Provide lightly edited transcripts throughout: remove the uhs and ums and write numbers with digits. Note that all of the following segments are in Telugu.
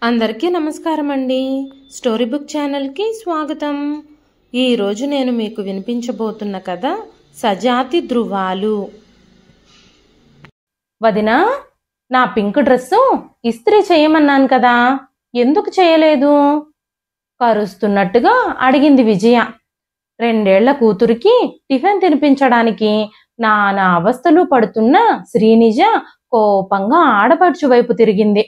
అందరికీ నమస్కారం అండి. స్టోరీ బుక్ ఛానల్కి స్వాగతం. ఈరోజు నేను మీకు వినిపించబోతున్న కథ సజాతి ధృవాలు. వదినా, నా పింక్ డ్రెస్సు ఇస్త్రీ చేయమన్నాను కదా, ఎందుకు చేయలేదు? కరుస్తున్నట్టుగా అడిగింది విజయ. 2 ఏళ్ల కూతురికి టిఫిన్ తినిపించడానికి నానా అవస్థలు పడుతున్న శ్రీనిజ కోపంగా ఆడపడుచు వైపు తిరిగింది.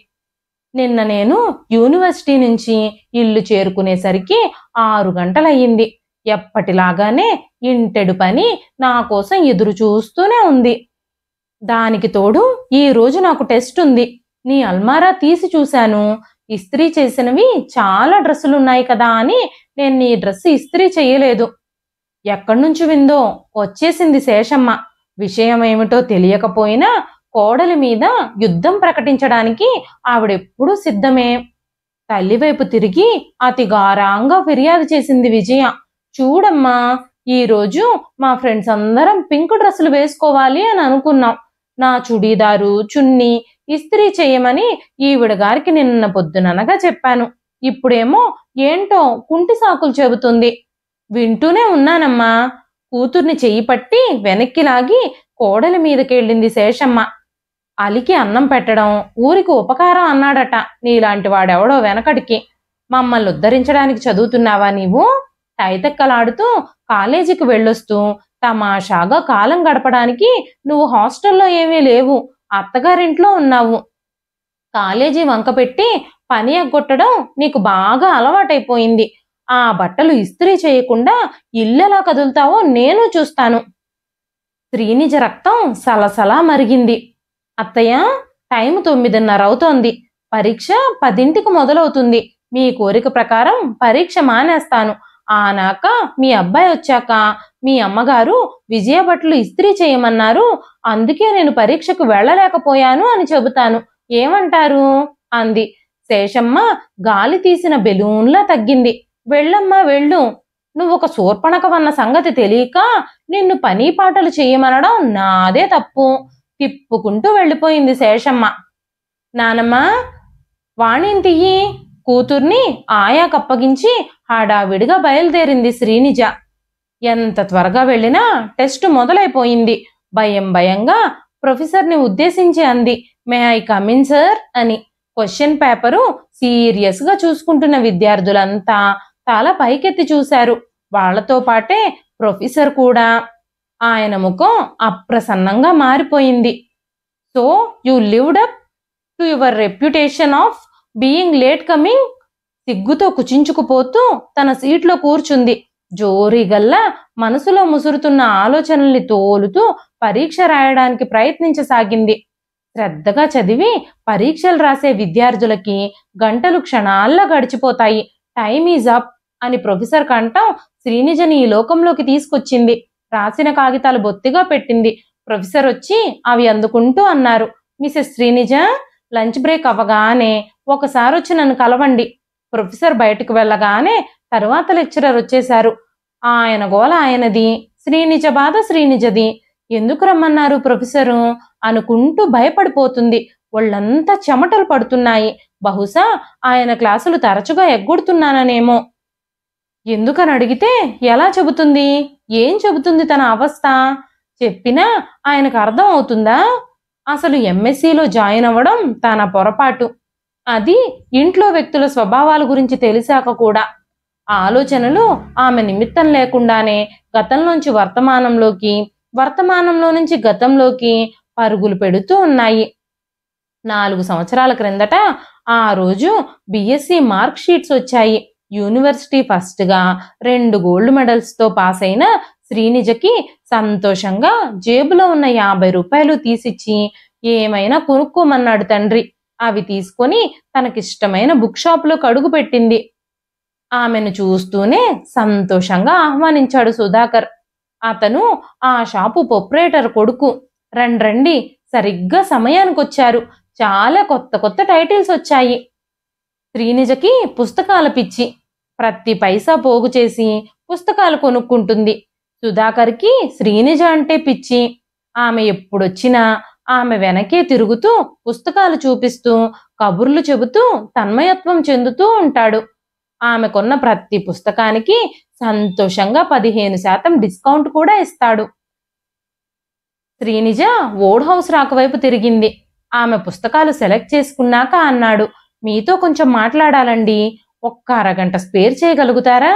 నిన్న నేను యూనివర్సిటీ నుంచి ఇల్లు చేరుకునేసరికి 6 గంటలయ్యింది. ఎప్పటిలాగానే ఇంటెడు పని నా కోసం ఎదురు చూస్తూనే ఉంది. దానికి తోడు ఈరోజు నాకు టెస్ట్ ఉంది. నీ అల్మారా తీసి చూశాను. ఇస్త్రీ చేసినవి చాలా డ్రెస్సులున్నాయి కదా అని నేను నీ డ్రెస్సు ఇస్త్రీ చేయలేదు. ఎక్కడి నుంచి విందో వచ్చేసింది శేషమ్మ. విషయం ఏమిటో తెలియకపోయినా కోడలి మీద యుద్ధం ప్రకటించడానికి ఆవిడెప్పుడూ సిద్ధమే. తల్లివైపు తిరిగి అతి గారాంగా ఫిర్యాదు చేసింది విజయ. చూడమ్మా, ఈరోజు మా ఫ్రెండ్స్ అందరం పింక్ డ్రెస్సులు వేసుకోవాలి అని అనుకున్నాం. నా చుడీదారు చున్నీ ఇస్త్రీ చేయమని ఈవిడ గారికి నిన్న పొద్దుననగా చెప్పాను. ఇప్పుడేమో ఏంటో కుంటి సాకులు చెబుతుంది. వింటూనే ఉన్నానమ్మా. కూతుర్ని చెయ్యి పట్టి వెనక్కి లాగి కోడలి మీదకెళ్ళింది శేషమ్మ. అలికి అన్నం పెట్టడం ఊరికి ఉపకారం అన్నాడట. నీలాంటి వాడెవడో వెనకడికి. మమ్మల్ని ఉద్ధరించడానికి చదువుతున్నావా నీవు? తైతెక్కలాడుతూ కాలేజీకి వెళ్ళొస్తూ తమాషాగా కాలం గడపడానికి నువ్వు హాస్టల్లో ఏమీ లేవు, అత్తగారింట్లో ఉన్నావు. కాలేజీ వంకపెట్టి పని ఎగ్గొట్టడం నీకు బాగా అలవాటైపోయింది. ఆ బట్టలు ఇస్త్రీ చేయకుండా ఇల్లెలా కదులుతావో నేను చూస్తాను. శ్రీనిజ రక్తం సలసలా మరిగింది. అత్తయ్య, టైం 9:30 అవుతోంది. పరీక్ష 10ంటికి మొదలవుతుంది. మీ కోరిక ప్రకారం పరీక్ష మానేస్తాను. ఆనాక మీ అబ్బాయి వచ్చాక మీ అమ్మగారు విజయ బట్టలు ఇస్త్రీ చేయమన్నారు, అందుకే నేను పరీక్షకు వెళ్ళలేకపోయాను అని చెబుతాను. ఏమంటారు? అంది. శేషమ్మ గాలి తీసిన బెలూన్లా తగ్గింది. వెళ్ళమ్మా వెళ్ళు. నువ్వొక శూర్పణకవన్న సంగతి తెలియక నిన్ను పని పాటలు చేయమనడం నాదే తప్పు. తిప్పుకుంటూ వెళ్ళిపోయింది శేషమ్మ. నానమ్మ, వాణింతియ్యి. కూతుర్ని ఆయాకప్పగించి హడావిడిగా బయలుదేరింది శ్రీనిజ. ఎంత త్వరగా వెళ్ళినా టెస్ట్ మొదలైపోయింది. భయంగా ప్రొఫెసర్ని ఉద్దేశించి అంది, మే ఐ కమిన్ సార్ అని. క్వశ్చన్ పేపరు సీరియస్ గా చూసుకుంటున్న విద్యార్థులంతా తల పైకెత్తి చూశారు. వాళ్లతో పాటే ప్రొఫెసర్ కూడా. ఆయన ముఖం అప్రసన్నంగా మారిపోయింది. So you lived up to your reputation of being late coming. సిగ్గుతో కుచించుకుపోతూ తన సీట్లో కూర్చుంది. జోరీగల్లా మనసులో ముసురుతున్న ఆలోచనల్ని తోలుతూ పరీక్ష రాయడానికి ప్రయత్నించసాగింది. శ్రద్ధగా చదివి పరీక్షలు రాసే విద్యార్థులకి గంటలు క్షణాల్లో గడిచిపోతాయి. టైమ్ ఈజ్ అప్ అని ప్రొఫెసర్ కంఠం శ్రీనిజని ఈ లోకంలోకి తీసుకొచ్చింది. రాసిన కాగితాలు బొత్తిగా పెట్టింది. ప్రొఫెసర్ వచ్చి అవి అందుకుంటూ అన్నారు, మిసెస్ శ్రీనిజ, లంచ్ బ్రేక్ అవ్వగానే ఒకసారి వచ్చి నన్ను కలవండి. ప్రొఫెసర్ బయటకు వెళ్ళగానే తరువాత లెక్చరర్ వచ్చేశారు. ఆయన గోల ఆయనది, శ్రీనిజ బాధ శ్రీనిజది. ఎందుకు రమ్మన్నారు ప్రొఫెసరు అనుకుంటూ భయపడిపోతుంది. ఒళ్ళంతా చెమటలు పడుతున్నాయి. బహుశా ఆయన క్లాసులు తరచుగా ఎగ్గొడుతున్నాననేమో. ఎందుకని అడిగితే ఎలా చెబుతుంది? ఏం చెబుతుంది తన అవస్థ? చెప్పినా ఆయనకు అర్థం అవుతుందా? అసలు ఎంఎస్సీలో జాయిన్ అవ్వడం తన పొరపాటు. అది ఇంట్లో వ్యక్తుల స్వభావాల గురించి తెలిసాక కూడా. ఆలోచనలు ఆమె నిమిత్తం లేకుండానే గతంలోంచి వర్తమానంలోకి, వర్తమానంలో నుంచి గతంలోకి పరుగులు పెడుతూ ఉన్నాయి. 4 సంవత్సరాల క్రిందట ఆ రోజు బిఎస్సి మార్క్ షీట్స్ వచ్చాయి. యూనివర్సిటీ ఫస్ట్గా 2 గోల్డ్ మెడల్స్తో పాస్ అయిన శ్రీనిజకి సంతోషంగా జేబులో ఉన్న 50 రూపాయలు తీసిచ్చి ఏమైనా కొనుక్కోమన్నాడు తండ్రి. అవి తీసుకొని తనకిష్టమైన బుక్ షాప్లో అడుగు పెట్టింది. ఆమెను చూస్తూనే సంతోషంగా ఆహ్వానించాడు సుధాకర్. అతను ఆ షాపు ప్రొప్రైటర్ కొడుకు. రండి, సరిగ్గా సమయానికొచ్చారు. చాలా కొత్త టైటిల్స్ వచ్చాయి. శ్రీనిజకి పుస్తకాల పిచ్చి. ప్రతి పైసా పోగు చేసి పుస్తకాలు కొనుక్కుంటుంది. సుధాకర్కి శ్రీనిజ అంటే పిచ్చి. ఆమె ఎప్పుడొచ్చినా ఆమె వెనకే తిరుగుతూ పుస్తకాలు చూపిస్తూ కబుర్లు చెబుతూ తన్మయత్వం చెందుతూ ఉంటాడు. ఆమెకున్న ప్రతి పుస్తకానికి సంతోషంగా 15% డిస్కౌంట్ కూడా ఇస్తాడు. శ్రీనిజ ఓడ్ హౌస్ రాకవైపు తిరిగింది. ఆమె పుస్తకాలు సెలెక్ట్ చేసుకున్నాక అన్నాడు, మీతో కొంచెం మాట్లాడాలండి. ఒక్క అరగంట స్పేర్ చేయగలుగుతారా?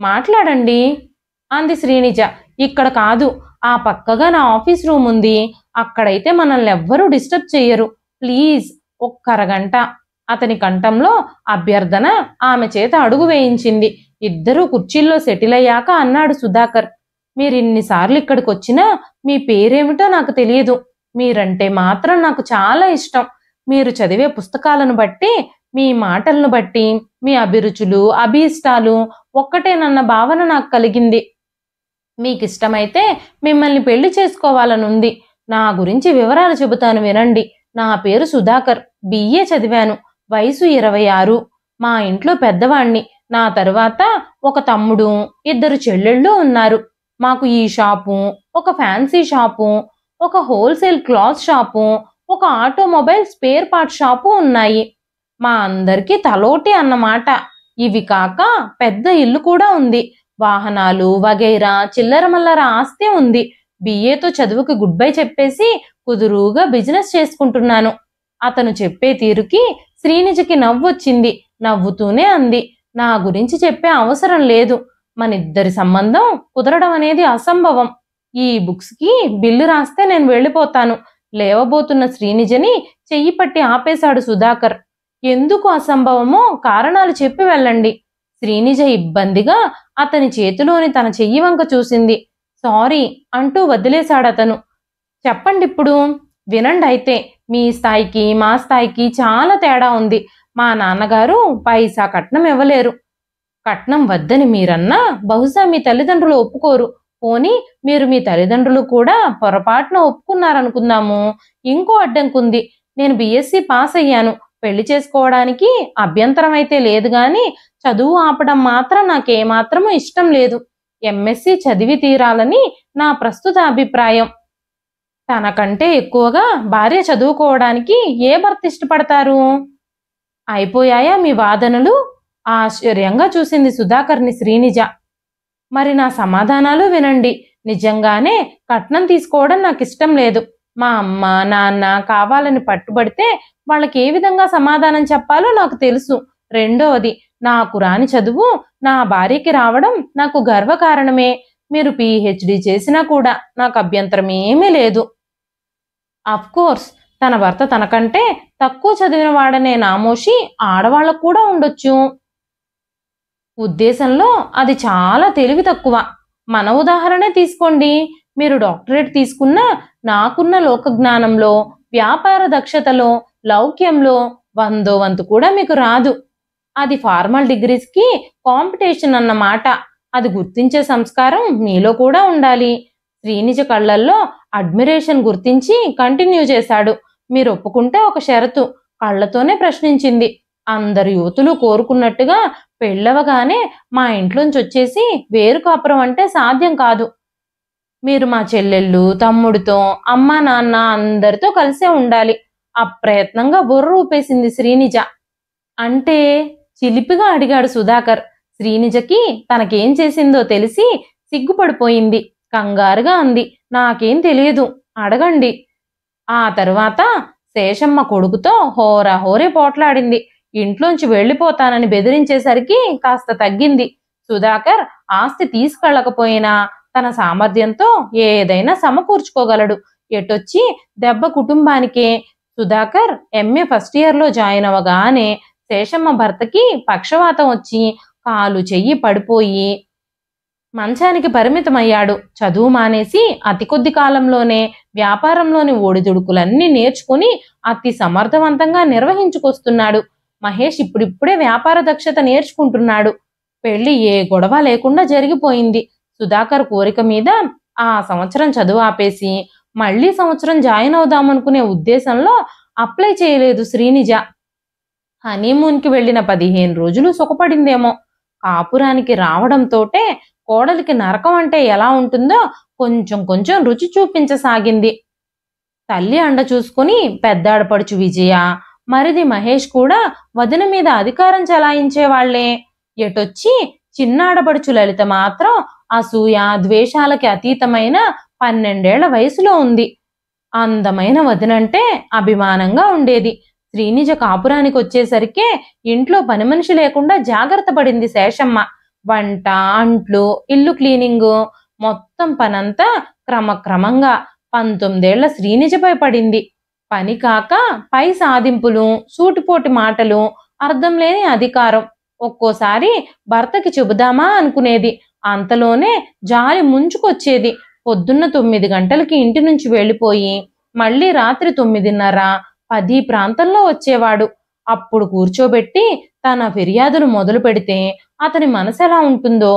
మాట్లాడండి అంది శ్రీనిజ. ఇక్కడ కాదు, ఆ పక్కగా నా ఆఫీస్ రూమ్ ఉంది. అక్కడైతే మనల్ని ఎవ్వరూ డిస్టర్బ్ చెయ్యరు. ప్లీజ్ ఒక్క అరగంట. అతని కంఠంలో అభ్యర్థన ఆమె చేత అడుగు వేయించింది. ఇద్దరూ కుర్చీల్లో సెటిల్ అయ్యాక అన్నాడు సుధాకర్, మీరిన్నిసార్లు ఇక్కడికి వచ్చినా మీ పేరేమిటో నాకు తెలియదు. మీరంటే మాత్రం నాకు చాలా ఇష్టం. మీరు చదివే పుస్తకాలను బట్టి, మీ మాటలను బట్టి మీ అభిరుచులు అభీష్టాలు ఒక్కటేనన్న భావన నాకు కలిగింది. మీకిష్టమైతే మిమ్మల్ని పెళ్లి చేసుకోవాలనుంది. నా గురించి వివరాలు చెబుతాను వినండి. నా పేరు సుధాకర్. బిఏ చదివాను. వయసు 26. మా ఇంట్లో పెద్దవాణ్ణి. నా తరువాత ఒక తమ్ముడు, 2 చెల్లెళ్ళు ఉన్నారు. మాకు ఈ షాపు, ఒక ఫ్యాన్సీ షాపు, ఒక హోల్సేల్ క్లాత్ షాపు, ఒక ఆటోమొబైల్ స్పేర్ పార్ట్ షాపు ఉన్నాయి. మా అందరికీ తలోటి అన్నమాట. ఇవి కాక పెద్ద ఇల్లు కూడా ఉంది. వాహనాలు వగైరా చిల్లర మల్లర ఆస్తి ఉంది. బిఏతో చదువుకి గుడ్ బై చెప్పేసి కుదురుగా బిజినెస్ చేసుకుంటున్నాను. అతను చెప్పే తీరుకి శ్రీనిజకి నవ్వొచ్చింది. నవ్వుతూనే అంది, నా గురించి చెప్పే అవసరం లేదు. మనిద్దరి సంబంధం కుదరడం అనేది అసంభవం. ఈ బుక్స్కి బిల్లు రాస్తే నేను వెళ్ళిపోతాను. లేవబోతున్న శ్రీనిజని చెయ్యి పట్టి ఆపేశాడు సుధాకర్. ఎందుకు అసంభవమో కారణాలు చెప్పి వెళ్ళండి. శ్రీనిజ ఇబ్బందిగా అతని చేతిలోని తన చెయ్యి వంక చూసింది. సారీ అంటూ వదిలేశాడతను. చెప్పండిప్పుడు. వినండి అయితే. మీ స్థాయికి మా స్థాయికి చాలా తేడా ఉంది. మా నాన్నగారు పైసా కట్నం ఇవ్వలేరు. కట్నం వద్దని మీరన్నా బహుశా మీ తల్లిదండ్రులు ఒప్పుకోరు. పోనీ మీరు మీ తల్లిదండ్రులు కూడా పొరపాటున ఒప్పుకున్నారనుకుందాము. ఇంకో అడ్డంకుంది. నేను బిఎస్సి పాస్ అయ్యాను. పెళ్లి చేసుకోవడానికి అభ్యంతరం అయితే లేదు గాని చదువు ఆపడం మాత్రం నాకేమాత్రమూ ఇష్టం లేదు. ఎంఎస్సి చదివి తీరాలని నా ప్రస్తుత అభిప్రాయం. తనకంటే ఎక్కువగా భార్య చదువుకోవడానికి ఏ భర్త ఇష్టపడతారు? అయిపోయాయా మీ వాదనలు? ఆశ్చర్యంగా చూసింది సుధాకర్ని శ్రీనిజ. మరి నా సమాధానాలు వినండి. నిజంగానే కట్నం తీసుకోవడం నాకు ఇష్టం లేదు. మా అమ్మ నాన్న కావాలని పట్టుబడితే వాళ్ళకి ఏ విధంగా సమాధానం చెప్పాలో నాకు తెలుసు. రెండవది, నాకు రాని చదువు నా భార్యకి రావడం నాకు గర్వకారణమే. మీరు పిహెచ్డి చేసినా కూడా నాకు అభ్యంతరం ఏమీ లేదు. కోర్స్ తన భర్త తనకంటే తక్కువ చదివిన వాడనే నామోషి ఆడవాళ్ళకు కూడా ఉండొచ్చు. ఉద్దేశంలో అది చాలా తెలివి తక్కువ. మన ఉదాహరణే తీసుకోండి. మీరు డాక్టరేట్ తీసుకున్నా నాకున్న లోకజ్ఞానంలో, వ్యాపార దక్షతలో, లౌక్యంలో 100వ వంతు కూడా మీకు రాదు. అది ఫార్మల్ డిగ్రీస్కి కాంపిటీషన్ అన్నమాట. అది గుర్తించే సంస్కారం మీలో కూడా ఉండాలి. శ్రీనిజ కళ్ళల్లో అడ్మిరేషన్ గుర్తించి కంటిన్యూ చేశాడు. మీరు ఒప్పుకుంటే ఒక షరతు. కళ్ళతోనే ప్రశ్నించింది. అందరు యువతులు కోరుకున్నట్టుగా పెళ్ళవగానే మా ఇంట్లోంచి వచ్చేసి వేరు కాపురం అంటే సాధ్యం కాదు. మీరు మా చెల్లెళ్ళు తమ్ముడితో అమ్మా నాన్న అందరితో కలిసే ఉండాలి. అప్రయత్నంగా బుర్ర ఊపేసింది శ్రీనిజ. అంటే? చిలిపిగా అడిగాడు సుధాకర్. శ్రీనిజకి తనకేం చేసిందో తెలిసి సిగ్గుపడిపోయింది. కంగారుగా అంది, నాకేం తెలియదు, అడగండి. ఆ తరువాత శేషమ్మ కొడుకుతో హోరాహోరే పోట్లాడింది. ఇంట్లోంచి వెళ్ళిపోతానని బెదిరించేసరికి కాస్త తగ్గింది. సుధాకర్ ఆస్తి తీసుకెళ్లకపోయినా తన సామర్థ్యంతో ఏదైనా సమకూర్చుకోగలడు. ఎటొచ్చి దెబ్బ కుటుంబానికే. సుధాకర్ ఎంఏ ఫస్ట్ ఇయర్లో జాయిన్ అవగానే శేషమ్మ భర్తకి పక్షవాతం వచ్చి కాలు చెయ్యి పడిపోయి మంచానికి పరిమితమయ్యాడు. చదువు మానేసి అతి కొద్ది కాలంలోనే వ్యాపారంలోని ఒడిదుడుకులన్నీ నేర్చుకుని అతి సమర్థవంతంగా నిర్వహించుకొస్తున్నాడు. మహేష్ ఇప్పుడిప్పుడే వ్యాపార దక్షత నేర్చుకుంటున్నాడు. పెళ్లి ఏ గొడవ లేకుండా జరిగిపోయింది. సుధాకర్ కోరిక మీద ఆ సంవత్సరం చదువు ఆపేసి మళ్లీ సంవత్సరం జాయిన్ అవుదామనుకునే ఉద్దేశంలో అప్లై చేయలేదు శ్రీనిజ. హనీమూన్కి వెళ్లిన 15 రోజులు సుఖపడిందేమో. కాపురానికి రావడంతోటే కోడలికి నరకం అంటే ఎలా ఉంటుందో కొంచెం కొంచెం రుచి చూపించసాగింది. తల్లి అండ చూసుకుని పెద్ద ఆడపడుచు విజయ, మరిది మహేష్ కూడా వదిన మీద అధికారం చెలాయించేవాళ్లే. ఎటొచ్చి చిన్న ఆడపడుచు లలిత మాత్రం అసూయ ద్వేషాలకి అతీతమైన 12 ఏళ్ల వయసులో ఉంది. అందమైన వదినంటే అభిమానంగా ఉండేది. శ్రీనిజ కాపురానికి వచ్చేసరికే ఇంట్లో పని మనిషి లేకుండా జాగ్రత్త పడింది శేషమ్మ. వంట, అంట్లు, ఇల్లు క్లీనింగు, మొత్తం పనంతా క్రమక్రమంగా 19 ఏళ్ల శ్రీనిజపై పడింది. పని కాక పై సాధింపులు, సూటిపోటి మాటలు, అర్థం లేని అధికారం. ఒక్కోసారి భర్తకి చెబుదామా అనుకునేది. అంతలోనే జాలి ముంచుకొచ్చేది. పొద్దున్న 9 గంటలకి ఇంటి నుంచి వెళ్ళిపోయి మళ్ళీ రాత్రి 9:30, 10 ప్రాంతంలో వచ్చేవాడు. అప్పుడు కూర్చోబెట్టి తన ఫిర్యాదులు మొదలు పెడితే అతని మనసు ఎలా ఉంటుందో,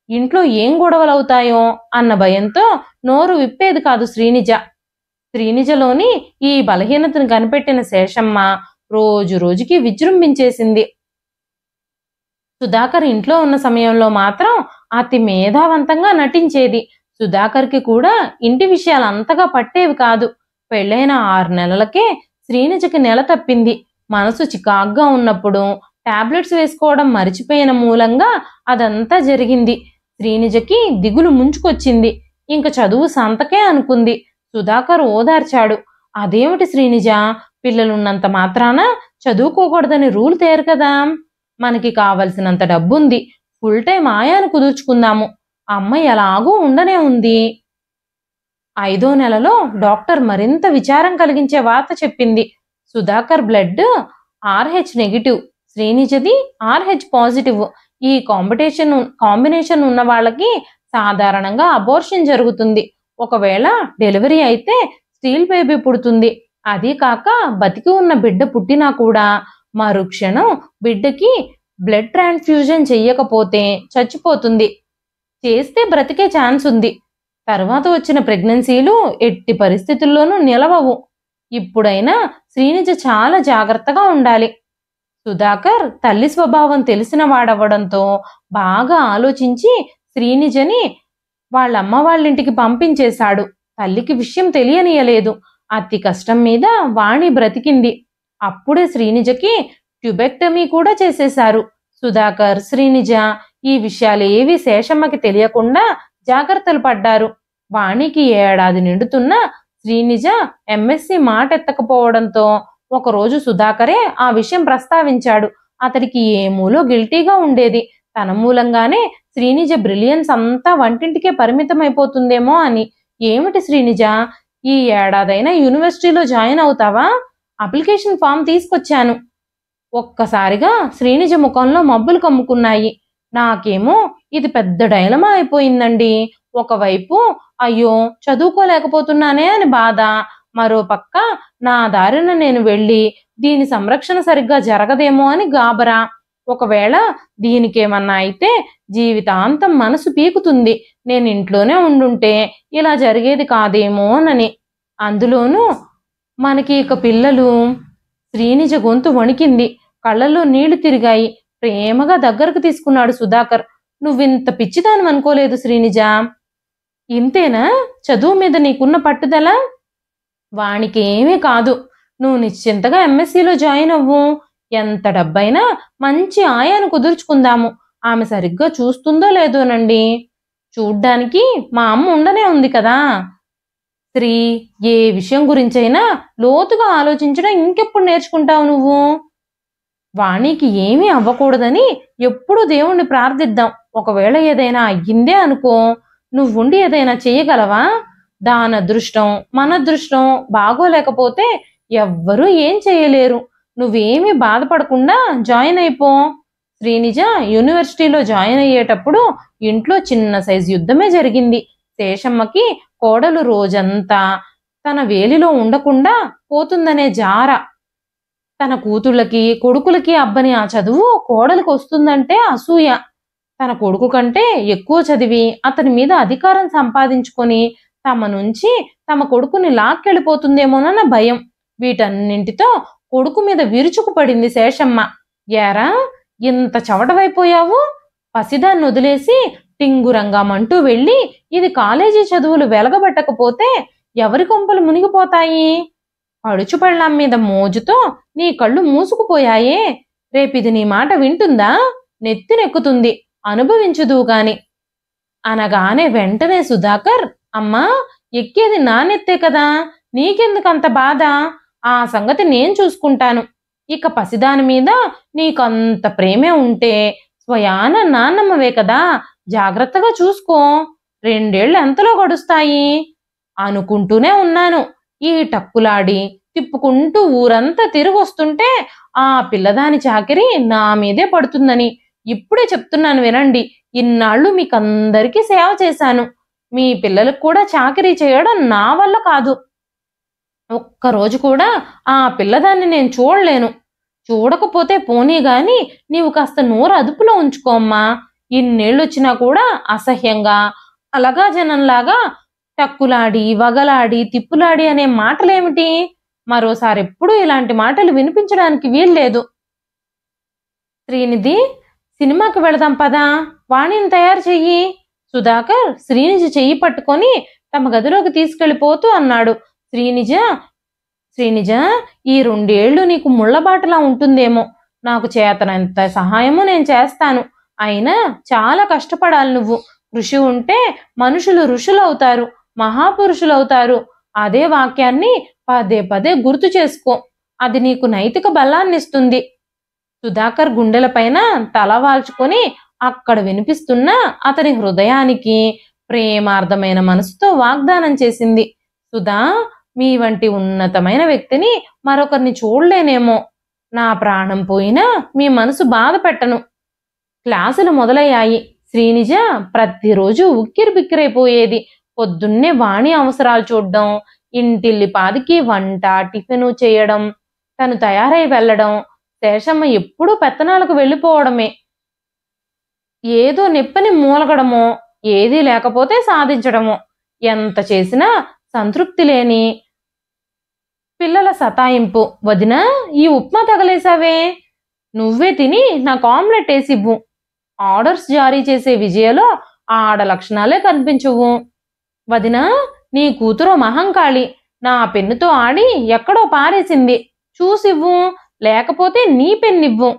ఇంట్లో ఏం గొడవలవుతాయో అన్న భయంతో నోరు విప్పేది కాదు శ్రీనిజ. శ్రీనిజలోని ఈ బలహీనతను కనిపెట్టిన శేషమ్మ రోజు రోజుకి విజృంభించేసింది. సుధాకర్ ఇంట్లో ఉన్న సమయంలో మాత్రం అతి మేధావంతంగా నటించేది. సుధాకర్కి కూడా ఇంటి విషయాలు అంతగా పట్టేవి కాదు. పెళ్ళైన 6 నెలలకే శ్రీనిజకి నెల తప్పింది. మనసు చికాగ్గా ఉన్నప్పుడు టాబ్లెట్స్ వేసుకోవడం మరిచిపోయిన మూలంగా అదంతా జరిగింది. శ్రీనిజకి దిగులు ముంచుకొచ్చింది. ఇంక చదువు సంతకే అనుకుంది. సుధాకర్ ఓదార్చాడు. అదేమిటి శ్రీనిజ, పిల్లలున్నంత మాత్రాన చదువుకోకూడదని రూల్ తేరు కదా. మనకి కావలసినంత డబ్బుంది. Full time ఆయాను కుదుర్చుకుందాము. అమ్మ ఎలాగూ ఉండనే ఉంది. 5వ నెలలో డాక్టర్ మరింత విచారం కలిగించే వార్త చెప్పింది. సుధాకర్ బ్లడ్ RH నెగిటివ్, శ్రీనిజది RH పాజిటివ్. ఈ కాంబినేషన్ ఉన్న వాళ్ళకి సాధారణంగా అబోర్షన్ జరుగుతుంది. ఒకవేళ డెలివరీ అయితే స్టీల్ బేబీ పుడుతుంది. అది కాక బతికి ఉన్న బిడ్డ పుట్టినా కూడా మరుక్షణం బిడ్డకి బ్లడ్ ట్రాన్స్ఫ్యూజన్ చెయ్యకపోతే చచ్చిపోతుంది. చేస్తే బ్రతికే ఛాన్స్ ఉంది. తర్వాత వచ్చిన ప్రెగ్నెన్సీలు ఎట్టి పరిస్థితుల్లోనూ నిలవవు. ఇప్పుడైనా శ్రీనిజ చాలా జాగ్రత్తగా ఉండాలి. సుధాకర్ తల్లి స్వభావం తెలిసిన వాడవడంతో బాగా ఆలోచించి శ్రీనిజని వాళ్ళమ్మ వాళ్ళింటికి పంపించేశాడు. తల్లికి విషయం తెలియనీయలేదు. అతి కష్టం మీద వాణి బ్రతికింది. అప్పుడే శ్రీనిజకి ట్యూబెక్టమీ కూడా చేసేశారు. సుధాకర్, శ్రీనిజ ఈ విషయాలేవి శేషమ్మకి తెలియకుండా జాగ్రత్తలు పడ్డారు. వాణికి 1 ఏడాది నిండుతున్నా శ్రీనిజ MSc మాట ఎత్తకపోవడంతో ఒకరోజు సుధాకరే ఆ విషయం ప్రస్తావించాడు. అతడికి ఏమూలో గిల్టీగా ఉండేది. తన మూలంగానే శ్రీనిజ బ్రిలియన్స్ అంతా వంటింటికే పరిమితమైపోతుందేమో అని. ఏమిటి శ్రీనిజ, ఈ ఏడాదైనా యూనివర్సిటీలో జాయిన్ అవుతావా? అప్లికేషన్ ఫామ్ తీసుకొచ్చాను. ఒక్కసారిగా శ్రీనిజ ముఖంలో మబ్బులు కమ్ముకున్నాయి. నాకేమో ఇది పెద్ద డైలమా అయిపోయిందండి. ఒకవైపు అయ్యో చదువుకోలేకపోతున్నానే అని బాధ, మరో పక్క నా దారిన నేను వెళ్ళి దీని సంరక్షణ సరిగ్గా జరగదేమో అని గాబరా. ఒకవేళ దీనికేమన్నా అయితే జీవితాంతం మనసు పీకుతుంది. నేను ఇంట్లోనే ఉండుంటే ఇలా జరిగేది కాదేమోనని. అందులోనూ మనకి ఇక పిల్లలు. శ్రీనిజ గొంతు వణికింది. కళ్ళల్లో నీళ్లు తిరిగాయి. ప్రేమగా దగ్గరకు తీసుకున్నాడు సుధాకర్. నువ్వింత పిచ్చిదానం అనుకోలేదు శ్రీనిజ. ఇంతేనా చదువు మీద నీకున్న పట్టుదల? వానికేమీ కాదు. నువ్వు నిశ్చింతగా MScలో జాయిన్ అవ్వు. ఎంత డబ్బైనా మంచి ఆయాను కుదుర్చుకుందాము. ఆమె సరిగ్గా చూస్తుందో లేదోనండి. చూడ్డానికి మా అమ్మ ఉండనే ఉంది కదా. స్త్రీ ఏ విషయం గురించైనా లోతుగా ఆలోచించడం ఇంకెప్పుడు నేర్చుకుంటావు నువ్వు? వాణికి ఏమీ అవ్వకూడదని ఎప్పుడూ దేవుణ్ణి ప్రార్థిద్దాం. ఒకవేళ ఏదైనా అయ్యిందే అనుకో, నువ్వుండి ఏదైనా చెయ్యగలవా? దాని అదృష్టం మన అదృష్టం బాగోలేకపోతే ఎవ్వరూ ఏం చేయలేరు. నువ్వేమీ బాధపడకుండా జాయిన్ అయిపో. శ్రీనిజ యూనివర్సిటీలో జాయిన్ అయ్యేటప్పుడు ఇంట్లో చిన్న సైజు యుద్ధమే జరిగింది. శేషమ్మకి కోడలు రోజంతా తన వేలిలో ఉండకుండా పోతుందనే జార. తన కూతుళ్ళకి కొడుకులకి అబ్బని ఆ చదువు కోడలికి వస్తుందంటే అసూయ. తన కొడుకు కంటే ఎక్కువ చదివి అతని మీద అధికారం సంపాదించుకొని తమ నుంచి తమ కొడుకుని లాక్కెళ్ళిపోతుందేమోనన్న భయం. వీటన్నింటితో కొడుకు మీద విరుచుకుపడింది శేషమ్మ. ఏరా ఇంత చవటవైపోయావు? పసిదాన్ని వదిలేసి టింగురంగామంటూ వెళ్ళి ఇది కాలేజీ చదువులు వెలగబెట్టకపోతే ఎవరి కొంపలు మునిగిపోతాయి? పడుచు పెళ్ళాం మీద మోజుతో నీ కళ్ళు మూసుకుపోయాయే. రేపిది నీ మాట వింటుందా? నెత్తినెక్కుతుంది, అనుభవించుదువు గాని అనగానే వెంటనే సుధాకర్, అమ్మా, ఎక్కేది నా నెత్తే కదా, నీకెందుకంత బాధ? ఆ సంగతి నేను చూసుకుంటాను. ఇక పసిదాని మీద నీకంత ప్రేమే ఉంటే స్వయాన నాన్నమ్మవే కదా, జాగ్రత్తగా చూసుకో. 2 ఏళ్ళు ఎంతలో గడుస్తాయి? అనుకుంటూనే ఉన్నాను. ఈ టక్కులాడి తిప్పుకుంటూ ఊరంతా తిరిగొస్తుంటే ఆ పిల్లదాని చాకిరి నా మీదే పడుతుందని ఇప్పుడే చెప్తున్నాను వినండి. ఇన్నాళ్ళు మీకందరికీ సేవ చేశాను. మీ పిల్లలకు కూడా చాకిరీ చేయడం నా వల్ల కాదు. ఒక్కరోజు కూడా ఆ పిల్లదాన్ని నేను చూడలేను. చూడకపోతే పోనీ గాని నీవు కాస్త నోరు అదుపులో ఉంచుకోమ్మా. ఇన్నేళ్ళొచ్చినా కూడా అసహ్యంగా అలగా జనంలాగా టక్కులాడి వగలాడి తిప్పులాడి అనే మాటలేమిటి? మరోసారి ఎప్పుడూ ఇలాంటి మాటలు వినిపించడానికి వీల్లేదు. శ్రీనిధి, సినిమాకి వెళదాం పదా, వాణిని తయారు చెయ్యి. సుధాకర్ శ్రీనిజ చెయ్యి పట్టుకొని తమ గదిలోకి తీసుకెళ్లిపోతూ అన్నాడు. శ్రీనిజ, ఈ 2 ఏళ్ళు నీకు ముళ్ళబాటలా ఉంటుందేమో. నాకు చేతనంత సహాయము నేను చేస్తాను. అయినా చాలా కష్టపడాలి నువ్వు. కృషి ఉంటే మనుషులు ఋషులవుతారు, మహాపురుషులవుతారు. అదే వాక్యాన్ని పదే పదే గుర్తు చేసుకో. అది నీకు నైతిక బలాన్నిస్తుంది. సుధాకర్ గుండెలపైన తల వాల్చుకొని అక్కడ వినిపిస్తున్న అతని హృదయానికి ప్రేమార్థమైన మనసుతో వాగ్దానం చేసింది. సుధా, మీ వంటి ఉన్నతమైన వ్యక్తిని మరొకరిని చూడలేనేమో. నా ప్రాణం పోయినా మీ మనసు బాధ పెట్టను. క్లాసులు మొదలయ్యాయి. శ్రీనిజ ప్రతిరోజు ఉక్కిరి బిక్కిరైపోయేది. పొద్దున్నే వాణి అవసరాలు చూడడం, ఇంటిల్లి పాదికి వంట టిఫిను చేయడం, తను తయారై వెళ్ళడం. శేషమ్మ ఎప్పుడూ పెత్తనాలకు వెళ్ళిపోవడమే. ఏదో నెప్పని మూలగడమో, ఏదీ లేకపోతే సాధించడమో. ఎంత చేసినా సంతృప్తి లేని పిల్లల సతాయింపు. వదినా, ఈ ఉప్మా తగలేసావే, నువ్వే తిని నాకు ఆమ్లెట్ వేసివ్వు. ఆర్డర్స్ జారీ చేసే విజయలో ఆడ లక్షణాలే కనిపించవు. వదినా, నీ కూతురు మహంకాళి. నా పెన్నుతో ఆడి ఎక్కడో పారేసింది, చూసివ్వు, లేకపోతే నీ పెన్నివ్వు.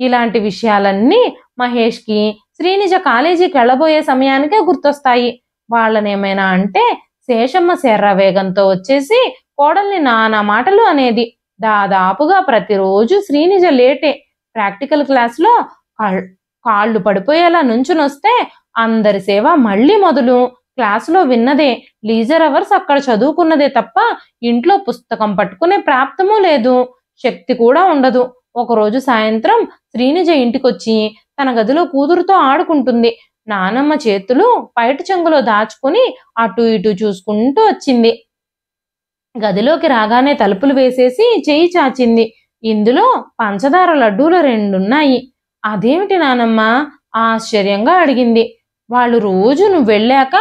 ఇలాంటి విషయాలన్నీ మహేష్కి శ్రీనిజ కాలేజీకి వెళ్ళబోయే సమయానికే గుర్తొస్తాయి. వాళ్ళనేమైనా అంటే శేషమ్మ శర్ర వేగంతో వచ్చేసి కోడల్ని నానా మాటలు అనేది. దాదాపుగా ప్రతిరోజు శ్రీనిజ లేటే. ప్రాక్టికల్ క్లాస్లో కాళ్ళు పడిపోయేలా నుంచునొస్తే అందరి సేవ మళ్ళీ మొదలు. క్లాసులో విన్నదే, లీజర్ అవర్స్ అక్కడ చదువుకున్నదే తప్ప ఇంట్లో పుస్తకం పట్టుకునే ప్రాప్తమూ లేదు, శక్తి కూడా ఉండదు. ఒకరోజు సాయంత్రం శ్రీనిజ ఇంటికొచ్చి తన గదిలో కూతురుతో ఆడుకుంటుంది. నానమ్మ చేతులు పైట చెంగులో దాచుకుని అటు ఇటు చూసుకుంటూ వచ్చింది. గదిలోకి రాగానే తలుపులు వేసేసి చెయ్యి చాచింది. ఇందులో పంచదార లడ్డూలు 2 ఉన్నాయి. అదేమిటి నానమ్మ? ఆశ్చర్యంగా అడిగింది. వాళ్ళు రోజు నువ్వు వెళ్ళాక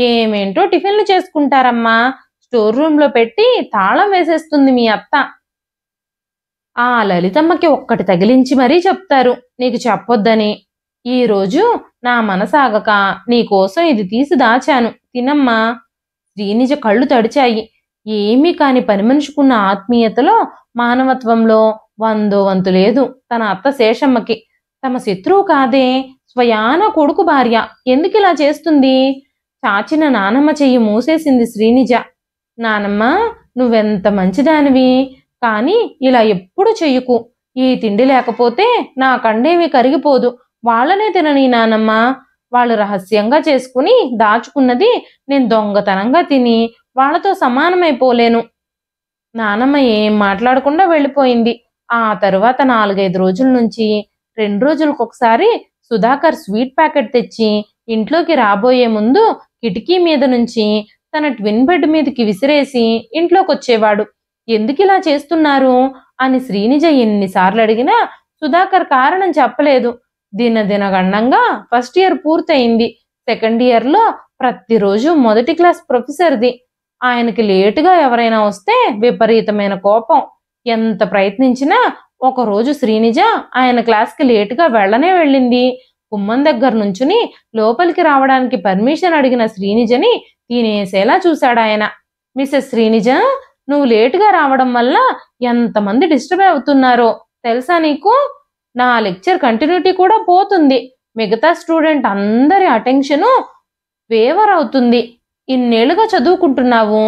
ఏమేంటో టిఫిన్లు చేసుకుంటారమ్మా. స్టోర్ రూమ్ లో పెట్టి తాళం వేసేస్తుంది మీ అత్త. ఆ లలితమ్మకి ఒక్కటి తగిలించి మరీ చెప్తారు నీకు చెప్పొద్దని. ఈరోజు నా మనసాగక నీకోసం ఇది తీసి దాచాను, తినమ్మా. శ్రీనిజ కళ్ళు తడిచాయి. ఏమీ కాని పని మనిషికున్న ఆత్మీయతలో, మానవత్వంలో 100వ వంతు లేదు తన అత్త శేషమ్మకి. తమ శత్రువు కాదే, స్వయాన కొడుకు భార్య ఎందుకిలా చేస్తుంది? చాచిన నానమ్మ చెయ్యి మూసేసింది శ్రీనిజ. నానమ్మ, నువ్వెంత మంచిదానివి, కానీ ఇలా ఎప్పుడు చెయ్యకు. ఈ తిండి లేకపోతే నా కండేమీ కరిగిపోదు. వాళ్ళనే తినని నానమ్మ. వాళ్ళు రహస్యంగా చేసుకుని దాచుకున్నది నేను దొంగతనంగా తిని వాళ్లతో సమానమైపోలేను. నానమ్మ ఏం మాట్లాడకుండా వెళ్ళిపోయింది. ఆ తరువాత 4-5 రోజుల నుంచి 2 రోజులకొకసారి సుధాకర్ స్వీట్ ప్యాకెట్ తెచ్చి ఇంట్లోకి రాబోయే ముందు కిటికీ మీద నుంచి తన ట్విన్ బెడ్ మీదకి విసిరేసి ఇంట్లోకొచ్చేవాడు. ఎందుకిలా చేస్తున్నారు అని శ్రీనిజ ఎన్నిసార్లు అడిగినా సుధాకర్ కారణం చెప్పలేదు. దినదినగండంగా ఫస్ట్ ఇయర్ పూర్తయింది. సెకండ్ ఇయర్లో ప్రతిరోజు మొదటి క్లాస్ ప్రొఫెసర్ది. ఆయనకి లేటుగా ఎవరైనా వస్తే విపరీతమైన కోపం. ఎంత ప్రయత్నించినా ఒకరోజు శ్రీనిజ ఆయన క్లాస్కి లేటుగా వెళ్ళనే వెళ్ళింది. గుమ్మం దగ్గర నుంచుని లోపలికి రావడానికి పర్మిషన్ అడిగిన శ్రీనిజని తినేసేలా చూశాడాయన. మిసెస్ శ్రీనిజ, నువ్వు లేటుగా రావడం వల్ల ఎంతమంది డిస్టర్బ్ అవుతున్నారో తెలుసా నీకు? నా లెక్చర్ కంటిన్యూటీ కూడా పోతుంది. మిగతా స్టూడెంట్ అందరి అటెన్షను వేవర్ అవుతుంది. ఇన్నేళ్లుగా చదువుకుంటున్నావు,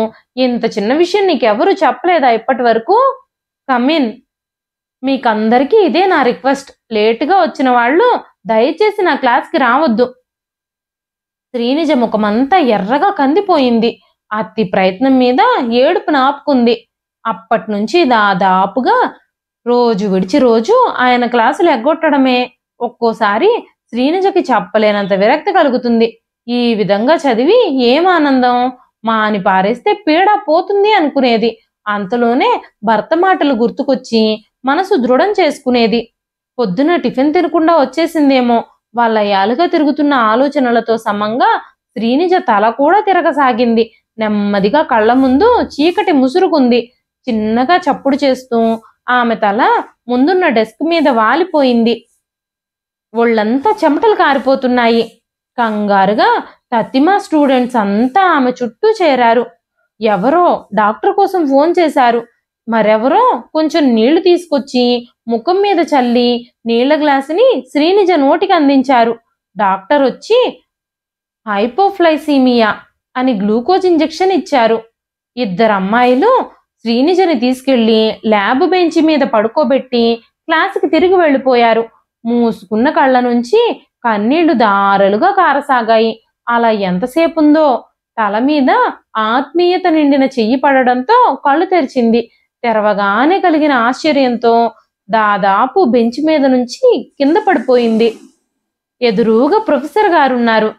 ఇంత చిన్న విషయం నీకెవరు చెప్పలేదా ఇప్పటి వరకు? కమిన్. మీకందరికీ ఇదే నా రిక్వెస్ట్. లేటుగా వచ్చిన వాళ్ళు దయచేసి నా క్లాస్కి రావద్దు. శ్రీనిజ ముఖమంతా ఎర్రగా కందిపోయింది. అతి ప్రయత్నం మీద ఏడుపును ఆపుకుంది. అప్పటి నుంచి దాదాపుగా రోజు విడిచి రోజు ఆయన క్లాసులు ఎగ్గొట్టడమే. ఒక్కోసారి శ్రీనిజకి చెప్పలేనంత విరక్తి కలుగుతుంది. ఈ విధంగా చదివి ఏం ఆనందం, మాని పారేస్తే పీడ పోతుంది అనుకునేది. అంతలోనే భర్త మాటలు గుర్తుకొచ్చి మనసు దృఢం చేసుకునేది. పొద్దున టిఫిన్ తినకుండా వచ్చేసిందేమో. వాళ్ళ యాలుగా తిరుగుతున్న ఆలోచనలతో సమంగా శ్రీనిజ తల కూడా తిరగసాగింది. నెమ్మదిగా కళ్ళ ముందు చీకటి ముసురుకుంది. చిన్నగా చప్పుడు చేస్తూ ఆమె తల ముందున్న డెస్క్ మీద వాలిపోయింది. ఒళ్ళంతా చెమటలు కారిపోతున్నాయి. కంగారుగా తతిమా స్టూడెంట్స్ అంతా ఆమె చుట్టూ చేరారు. ఎవరో డాక్టర్ కోసం ఫోన్ చేశారు. మరెవరో కొంచెం నీళ్లు తీసుకొచ్చి ముఖం మీద చల్లి నీళ్ల గ్లాసుని శ్రీనిజ నోటికి అందించారు. డాక్టర్ వచ్చి హైపోఫ్లైసీమియా అని గ్లూకోజ్ ఇంజెక్షన్ ఇచ్చారు. ఇద్దరు అమ్మాయిలు శ్రీనిజని తీసుకెళ్లి ల్యాబ్ బెంచ్ మీద పడుకోబెట్టి క్లాసుకి తిరిగి వెళ్ళిపోయారు. మూసుకున్న కళ్ళ నుంచి కన్నీళ్లు దారలుగా కారసాగాయి. అలా ఎంతసేపు ఉందో. తల మీద ఆత్మీయత నిండిన చెయ్యి పడడంతో కళ్ళు తెరిచింది. తెరవగానే కలిగిన ఆశ్చర్యంతో దాదాపు బెంచ్ మీద నుంచి కింద పడిపోయింది. ఎదురుగా ప్రొఫెసర్ గారున్నారు.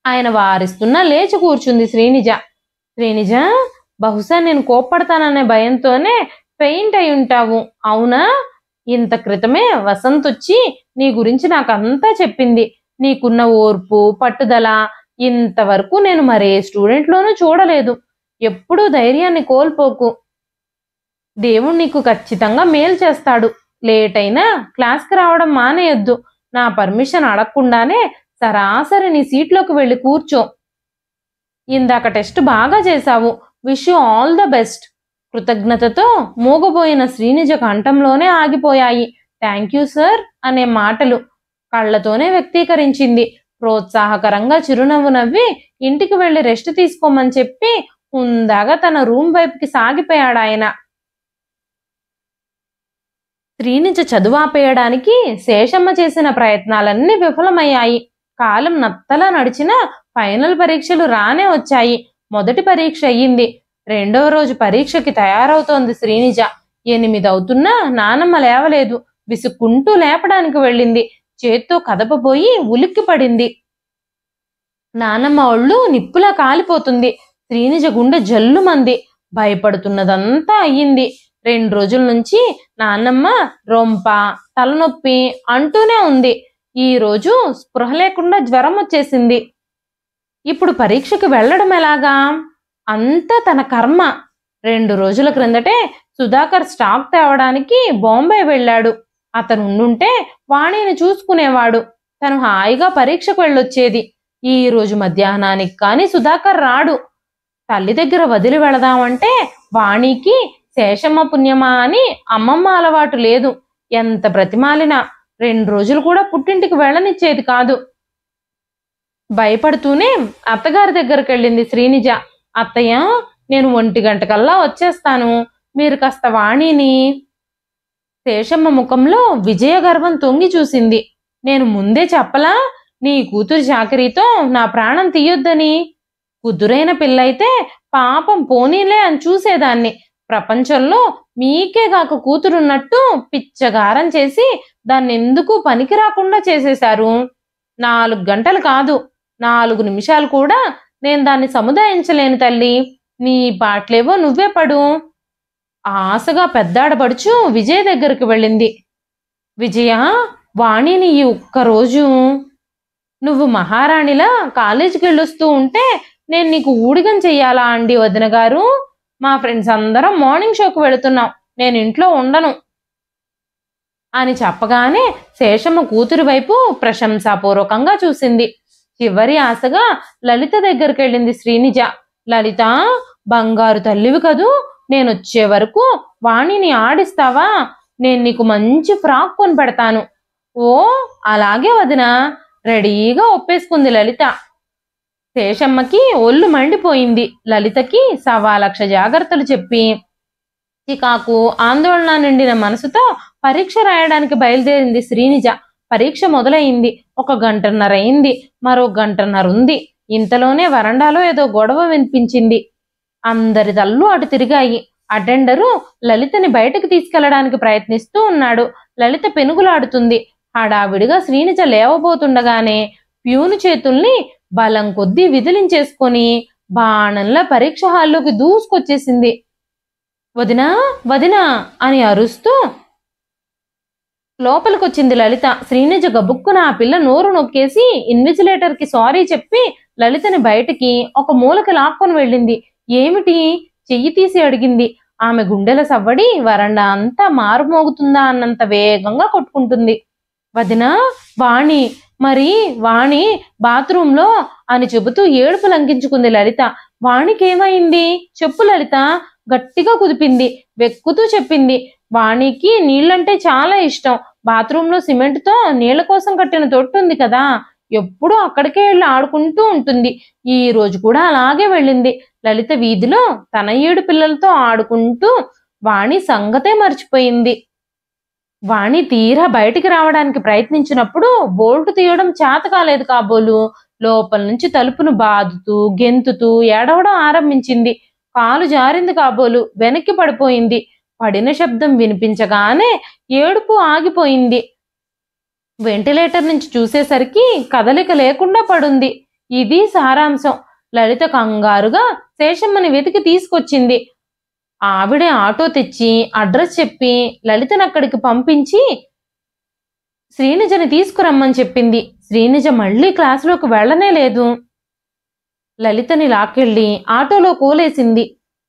ఆయన వారిస్తున్నా లేచి కూర్చుంది శ్రీనిజ. శ్రీనిజ, బహుశా నేను కోప్పడతాననే భయంతోనే పెయింట్ అయి ఉంటావు, అవునా? ఇంత క్రితమే వసంత్ వచ్చి నీ గురించి నాకంతా చెప్పింది. నీకున్న ఓర్పు, పట్టుదల ఇంతవరకు నేను మరే స్టూడెంట్లోనూ చూడలేదు. ఎప్పుడూ ధైర్యాన్ని కోల్పోకు. దేవుడు నీకు ఖచ్చితంగా మేలు చేస్తాడు. లేట్ అయినా క్లాస్కి రావడం మానేయొద్దు. నా పర్మిషన్ అడగకుండానే సరాసరి నీ సీట్లోకి వెళ్ళి కూర్చో. ఇందాక టెస్ట్ బాగా చేశావు. Wish you all the best. కృతజ్ఞతతో మూగబోయిన శ్రీనిజ కంఠంలోనే ఆగిపోయాయి థ్యాంక్ యూ సార్ అనే మాటలు. కళ్లతోనే వ్యక్తీకరించింది. ప్రోత్సాహకరంగా చిరునవ్వు నవ్వి ఇంటికి వెళ్లి రెస్ట్ తీసుకోమని చెప్పి హుందాగా తన రూమ్ వైపుకి సాగిపోయాడు ఆయన. శ్రీనిజ చదువాపేయడానికి శేషమ్మ చేసిన ప్రయత్నాలన్నీ విఫలమయ్యాయి. కాలం నత్తలా నడిచిన ఫైనల్ పరీక్షలు రానే వచ్చాయి. మొదటి పరీక్ష అయ్యింది. రెండవ రోజు పరీక్షకి తయారవుతోంది శ్రీనిజ. 8 అవుతున్నా నానమ్మ లేవలేదు. విసుక్కుంటూ లేపడానికి వెళ్ళింది. చేత్తో కదపబోయి ఉలిక్కి పడింది. నానమ్మ ఒళ్ళు నిప్పులా కాలిపోతుంది. శ్రీనిజ గుండె జల్లుమంది. భయపడుతున్నదంతా అయ్యింది. 2 రోజుల నుంచి నాన్నమ్మ రొంప, తలనొప్పి అంటూనే ఉంది. ఈ రోజు స్పృహ లేకుండా జ్వరం వచ్చేసింది. ఇప్పుడు పరీక్షకు వెళ్ళడం ఎలాగా? అంతా తన కర్మ. 2 రోజుల క్రిందటే సుధాకర్ స్టాక్ తేవడానికి బాంబే వెళ్ళాడు. అతను ఉండుంటే వాణిని చూసుకునేవాడు. తను హాయిగా పరీక్షకు వెళ్ళొచ్చేది. ఈ రోజు మధ్యాహ్నానికి కానీ సుధాకర్ రాడు. తల్లి దగ్గర వదిలి వెళదామంటే వాణికి శేషమ్మ పుణ్యమా అని అమ్మమ్మ అలవాటు లేదు. ఎంత బ్రతిమాలినా 2 రోజులు కూడా పుట్టింటికి వెళ్ళనిచ్చేది కాదు. భయపడుతూనే అత్తగారి దగ్గరికి వెళ్ళింది శ్రీనిజ. అత్తయ్య, నేను 1 గంటకల్లా వచ్చేస్తాను. మీరు కాస్త వాణిని. శేషమ్మ ముఖంలో విజయ గర్వం తొంగి చూసింది. నేను ముందే చెప్పలా నీ కూతురు చాకరీతో నా ప్రాణం తీయొద్దని? కుదురైన పిల్లయితే పాపం పోనీలే అని చూసేదాన్ని. ప్రపంచంలో మీకేగాక కూతురున్నట్టు పిచ్చగారం చేసి దాన్ని ఎందుకు పనికి రాకుండా చేసేశారు. 4 గంటలు కాదు, 4 నిమిషాలు కూడా నేను దాన్ని సముదాయించలేను తల్లి. నీ పాటలేవో నువ్వే పడు. ఆశగా పెద్దాడపడుచు విజయ్ దగ్గరికి వెళ్ళింది. విజయ, వాణిని ఈ ఒక్కరోజు నువ్వు మహారాణిలా కాలేజీకి వెళ్ళొస్తూ ఉంటే నేను నీకు ఊడిగం చెయ్యాలా అండి వదిన గారు? మా ఫ్రెండ్స్ అందరం మార్నింగ్ షోకి వెళుతున్నాం. నేను ఇంట్లో ఉండను అని చెప్పగానే శేషమ్మ కూతురు వైపు ప్రశంసాపూర్వకంగా చూసింది. చివరి ఆశగా లలిత దగ్గరికి వెళ్ళింది శ్రీనిజ. లలిత, బంగారు తల్లివి కదూ, నేనొచ్చే వరకు వాణిని ఆడిస్తావా? నేను నీకు మంచి ఫ్రాక్ కొని పెడతాను. ఓ అలాగే వదినా, రెడీగా ఒప్పేసుకుంది లలిత. శేషమ్మకి ఒళ్ళు మండిపోయింది. లలితకి 1,00,000 జాగ్రత్తలు చెప్పి చికాకు ఆందోళన నిండిన మనసుతో పరీక్ష రాయడానికి బయలుదేరింది శ్రీనిజ. పరీక్ష మొదలైంది. 1 గంటన్నర అయింది. మరో గంటన్నర ఉంది. ఇంతలోనే వరండాలో ఏదో గొడవ వినిపించింది. అందరి తల్లు అటు తిరిగాయి. అటెండరు లలితని బయటకు తీసుకెళ్లడానికి ప్రయత్నిస్తూ ఉన్నాడు. లలిత పెనుగులాడుతుంది. హడావిడిగా శ్రీనిజ లేవబోతుండగానే ప్యూను చేతుల్ని బలం కొద్దీ విదిలించేసుకొని బాణంలా పరీక్ష హాల్లోకి దూసుకొచ్చేసింది. వదినా వదినా అని అరుస్తూ లోపలికొచ్చింది లలిత. శ్రీనిజ గబుక్కున ఆ పిల్ల నోరు నొక్కేసి ఇన్విజిలేటర్ కి సారీ చెప్పి లలితని బయటికి ఒక మూలకి లాక్కొని వెళ్ళింది. ఏమిటి? చెయ్యి తీసి అడిగింది. ఆమె గుండెల సవ్వడి వరండా అంతా మారుమోగుతుందా అన్నంత వేగంగా కొట్టుకుంటుంది. వదినా, వాణి, మరి వాణి బాత్రూంలో అని చెబుతూ ఏడుపు లంకించుకుంది లలిత. వాణికేమైంది చెప్పు లలిత, గట్టిగా కుదిపింది. వెక్కుతూ చెప్పింది. వాణికి నీళ్ళంటే చాలా ఇష్టం. బాత్రూంలో సిమెంట్తో నీళ్ల కోసం కట్టిన తొట్టుంది కదా, ఎప్పుడూ అక్కడికే వెళ్ళి ఆడుకుంటూ ఉంటుంది. ఈ రోజు కూడా అలాగే వెళ్ళింది. లలిత వీధిలో తన 7 పిల్లలతో ఆడుకుంటూ వాణి సంగతే మర్చిపోయింది. వాణి తీరా బయటికి రావడానికి ప్రయత్నించినప్పుడు బోల్టు తీయడం చేత కాలేదు కాబోలు. లోపల నుంచి తలుపును బాదుతూ గెంతుతూ ఏడవడం ఆరంభించింది. కాలు జారింది కాబోలు. వెనక్కి పడిపోయింది. పడిన శబ్దం వినిపించగానే ఏడుపు ఆగిపోయింది. వెంటిలేటర్ నుంచి చూసేసరికి కదలిక లేకుండా పడుంది. ఇది సారాంశం. లలిత కంగారుగా శేషమ్మని వెతికి తీసుకొచ్చింది. ఆవిడే ఆటో తెచ్చి అడ్రస్ చెప్పి లలితను అక్కడికి పంపించి శ్రీనిజని తీసుకురమ్మని చెప్పింది. శ్రీనిజ మళ్లీ క్లాసులోకి వెళ్లనే లేదు. లలితని లాక్కెళ్లి ఆటోలో కూలేసింది.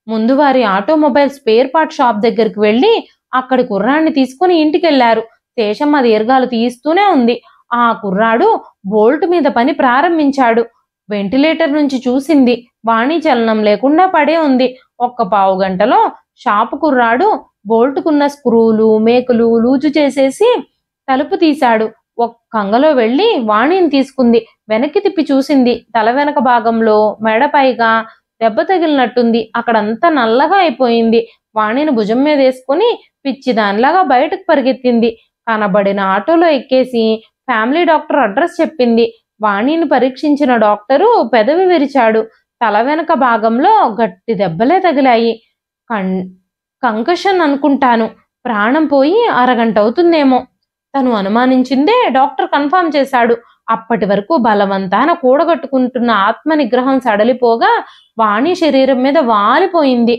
ముందు వారి ఆటోమొబైల్ స్పేర్ పార్ట్ షాప్ దగ్గరికి వెళ్లి అక్కడి కుర్రాడిని తీసుకుని ఇంటికెళ్లారు. శేషమ్మ దీర్ఘాలు తీస్తూనే ఉంది. ఆ కుర్రాడు బోల్ట్ మీద పని ప్రారంభించాడు. వెంటిలేటర్ నుంచి చూసింది. వాణి చలనం లేకుండా పడే ఉంది. 1 పావు గంటలో షాపు కుర్రాడు బోల్టుకున్న స్క్రూలు మేకులు లూజు చేసేసి తలుపు తీశాడు. ఒక్కంగలో వెళ్లి వాణిని తీసుకుంది. వెనక్కి తిప్పి చూసింది. తల వెనక భాగంలో మెడపైగా దెబ్బ తగిలినట్టుంది. అక్కడంతా నల్లగా అయిపోయింది. వాణిని భుజం మీద వేసుకుని పిచ్చిదానిలాగా బయటకు పరిగెత్తింది. కనబడిన ఆటోలో ఎక్కేసి ఫ్యామిలీ డాక్టర్ అడ్రస్ చెప్పింది. వాణిని పరీక్షించిన డాక్టరు పెదవి విరిచాడు. తల వెనక భాగంలో గట్టి దెబ్బలే తగిలాయి. కంకషన్ అనుకుంటాను. ప్రాణం పోయి అరగంట అవుతుందేమో. తను అనుమానించిందే డాక్టర్ కన్ఫర్మ్ చేశాడు. అప్పటి వరకు బలవంతాన కూడగట్టుకుంటున్న ఆత్మ నిగ్రహం సడలిపోగా వాణి శరీరం మీద వాలిపోయింది.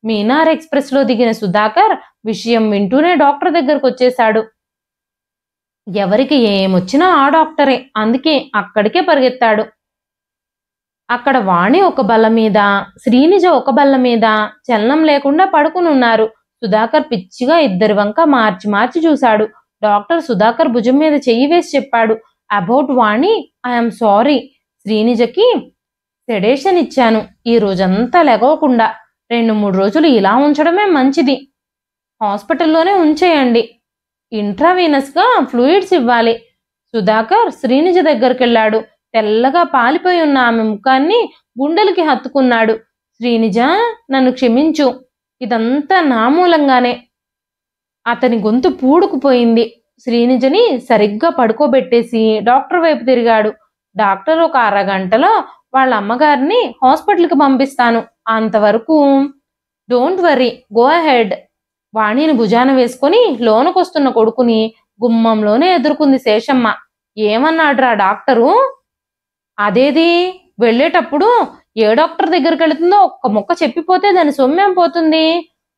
మీనార్ ఎక్స్ప్రెస్ లో దిగిన సుధాకర్ విషయం వింటూనే డాక్టర్ దగ్గరకు వచ్చేశాడు. ఎవరికి ఏమొచ్చినా ఆ డాక్టరే, అందుకే అక్కడికే పరిగెత్తాడు. అక్కడ వాణి ఒక బల్ల మీద, శ్రీనిజ ఒక బల్ల మీద చలనం లేకుండా పడుకునున్నారు. సుధాకర్ పిచ్చిగా ఇద్దరి వంక మార్చి మార్చి చూశాడు. డాక్టర్ సుధాకర్ భుజం మీద చెయ్యి వేసి చెప్పాడు. About Vani I am sorry. శ్రీనిజకి సెడేషన్ ఇచ్చాను. ఈ రోజంతా లెగవకుండా 2-3 రోజులు ఇలా ఉంచడమే మంచిది. హాస్పిటల్లోనే ఉంచేయండి. ఇంట్రావీనస్ గా ఫ్లూయిడ్స్ ఇవ్వాలి. సుధాకర్ శ్రీనిజ దగ్గరికెళ్ళాడు. తెల్లగా పాలిపోయి ఉన్న ఆమె ముఖాన్ని గుండెలకి హత్తుకున్నాడు. శ్రీనిజ, నన్ను క్షమించు. ఇదంతా నా మూలంగానే. అతని గొంతు పూడుకుపోయింది. శ్రీనిజని సరిగ్గా పడుకోబెట్టేసి డాక్టర్ వైపు తిరిగాడు. డాక్టర్ ఒక అరగంటలో వాళ్ళ అమ్మగారిని హాస్పిటల్కి పంపిస్తాను. అంతవరకు డోంట్ వర్రీ, గో అహెడ్. వాణిని భుజాన వేసుకుని లోనకొస్తున్న కొడుకుని గుమ్మంలోనే ఎదుర్కొంది శేషమ్మ. ఏమన్నాడ్రా డాక్టరు? అదేది, వెళ్ళేటప్పుడు ఏ డాక్టర్ దగ్గరికి వెళుతుందో ఒక్క ముక్క చెప్పిపోతే దాని సొమ్మేం పోతుంది?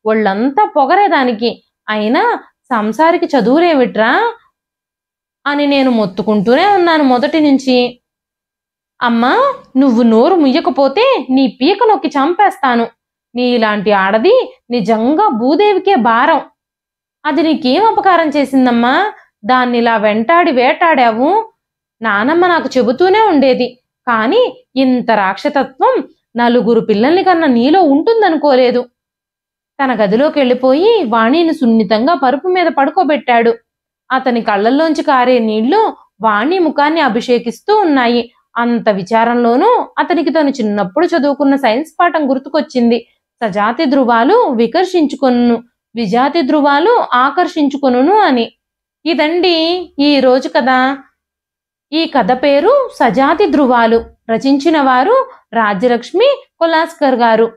ఒళ్ళంతా పొగరే దానికి. అయినా సంసారికి చదువులేమిట్రా అని నేను మొత్తుకుంటూనే ఉన్నాను మొదటి నుంచి. అమ్మా, నువ్వు నోరు ముయ్యకపోతే నీ పీక నొక్కి చంపేస్తాను. నీలాంటి ఆడది నిజంగా భూదేవికే భారం. అది నీకేం అపకారం చేసిందమ్మా? దాన్నిలా వెంటాడి వేటాడావు. నానమ్మ నాకు చెబుతూనే ఉండేది. కాని ఇంత రాక్షతత్వం నలుగురు పిల్లల్ని కన్నా నీలో ఉంటుందనుకోలేదు. తన గదిలోకి వెళ్ళిపోయి వాణిని సున్నితంగా పరుపు మీద పడుకోబెట్టాడు. అతని కళ్ళల్లోంచి కారే నీళ్లు వాణి ముఖాన్ని అభిషేకిస్తూ ఉన్నాయి. అంత విచారంలోనూ అతనికి తను చిన్నప్పుడు చదువుకున్న సైన్స్ పాఠం గుర్తుకొచ్చింది. సజాతి ధృవాలు వికర్షించుకొను, విజాతి ధృవాలు ఆకర్షించుకొనును అని. ఇదండి ఈ రోజు కథ. ఈ కథ పేరు సజాతి ధృవాలు. రచించిన వారు రాజ్యలక్ష్మి కొలాస్కర్ గారు.